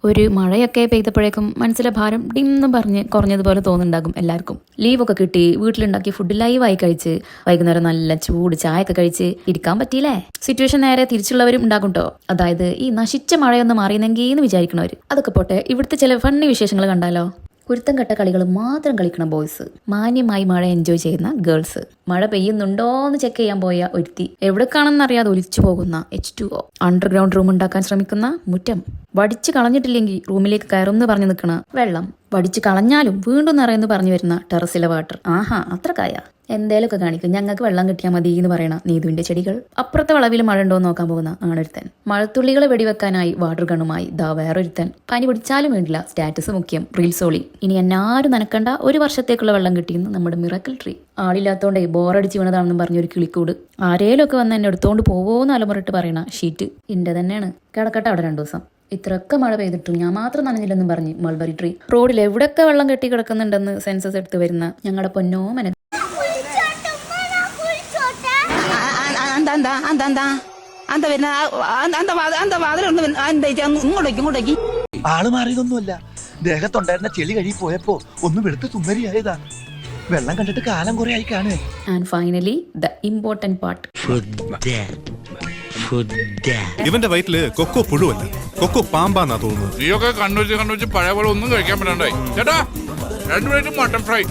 ഒരു മഴയൊക്കെ പെയ്തപ്പോഴേക്കും മനസ്സിലെ ഭാരം ഡിന്നും പറഞ്ഞ് കുറഞ്ഞതുപോലെ തോന്നുന്നുണ്ടാകും എല്ലാവർക്കും. ലീവൊക്കെ കിട്ടി വീട്ടിലുണ്ടാക്കി ഫുഡ് ലൈവായി കഴിച്ച് വൈകുന്നേരം നല്ല ചൂട് ചായയൊക്കെ കഴിച്ച് ഇരിക്കാൻ പറ്റിയില്ലേ? സിറ്റുവേഷൻ നേരെ തിരിച്ചുള്ളവരും ഉണ്ടാകും കേട്ടോ. അതായത് ഈ നശിച്ച മഴയൊന്ന് മാറിയെന്നെങ്കിൽ എന്ന് വിചാരിക്കണവർ. അതൊക്കെ പോട്ടെ, ഇവിടുത്തെ ചില ഫണ്ണി വിശേഷങ്ങൾ കണ്ടാലോ? കുരുത്തം കെട്ട കളികൾ മാത്രം കളിക്കണ ബോയ്സ്, മാന്യമായി മഴ എൻജോയ് ചെയ്യുന്ന ഗേൾസ്, മഴ പെയ്യുന്നുണ്ടോന്ന് ചെക്ക് ചെയ്യാൻ പോയ ഒരുത്തി, എവിടേക്കാണെന്നറിയാതെ ഒലിച്ചു പോകുന്ന H2O, അണ്ടർഗ്രൗണ്ട് റൂം ഉണ്ടാക്കാൻ ശ്രമിക്കുന്ന മുറ്റം, വടിച്ചു കളഞ്ഞിട്ടില്ലെങ്കിൽ റൂമിലേക്ക് കയറുമെന്ന് പറഞ്ഞു നിൽക്കണ വെള്ളം, വടിച്ചു കളഞ്ഞാലും വീണ്ടും നിറയെന്ന് പറഞ്ഞു വരുന്ന ടെറസിലെ വാട്ടർ. ആഹാ, അത്രക്കായ എന്തേലൊക്കെ കാണിക്കും. ഞങ്ങൾക്ക് വെള്ളം കിട്ടിയാൽ മതി എന്ന് പറയണ നീതുവിന്റെ ചെടികൾ. അപ്പുറത്തെ വളവിൽ മഴ ഉണ്ടോ നോക്കാൻ പോകുന്ന ആണൊരുത്തൻ. മഴത്തുള്ളികളെ വെടിവെക്കാനായി വാട്ടർ ഗണ്ണുമായി ദാ വേറൊരുത്തൻ. പനി പിടിച്ചാലും വേണ്ടില്ല, സ്റ്റാറ്റസ് മുഖ്യം, റീൽസോളി. ഇനി എന്നാരും നനക്കണ്ട, 1 വർഷത്തേക്കുള്ള വെള്ളം കിട്ടിയെന്ന് നമ്മുടെ മിറക്കിൾ ട്രീ. ആളില്ലാത്തോണ്ടേ ബോറടിച്ച് വീണതാണെന്നും പറഞ്ഞൊരു കിളിക്കൂട്. ആരേലൊക്കെ വന്ന് എന്നെ എടുത്തോണ്ട് പോവോന്ന് അലമുറട്ട് പറയണ ഷീറ്റ് ഇന്റെ തന്നെയാണ്. കിടക്കട്ടെ അവിടെ 2 ദിവസം. ഇത്രയൊക്കെ മഴ പെയ്തിട്ടും ഞാൻ മാത്രം നനഞ്ഞില്ലെന്നും പറഞ്ഞ് മൾബറി ട്രീ. റോഡിൽ എവിടെയൊക്കെ വെള്ളം കെട്ടി കിടക്കുന്നുണ്ടെന്ന് സെൻസസ് എടുത്ത് വരുന്ന ഞങ്ങളുടെ പൊന്നോമന. ആള് മാറിയതൊന്നുമല്ല, ദേഹത്തുണ്ടായിരുന്ന ചെളി കഴുകി പോയപ്പോ ഒന്ന് വെളുത്ത് സുന്ദരിയായതാ. വെള്ളം കണ്ടിട്ട് കാലം കുറെ ആയി കാണുക. And finally the important part. ഇവന്റെ വയറ്റില് കൊക്കോ പുഴുവല്ല, കൊക്കോ പാമ്പാന്നാ തോന്നുന്നത്. നീയൊക്കെ കണ്ണൂച്ച് പഴയ പോലെ ഒന്നും കഴിക്കാൻ പറ്റണ്ടായി ചേട്ടാ. 2 പ്ലേറ്റ് മട്ടൺ ഫ്രൈ.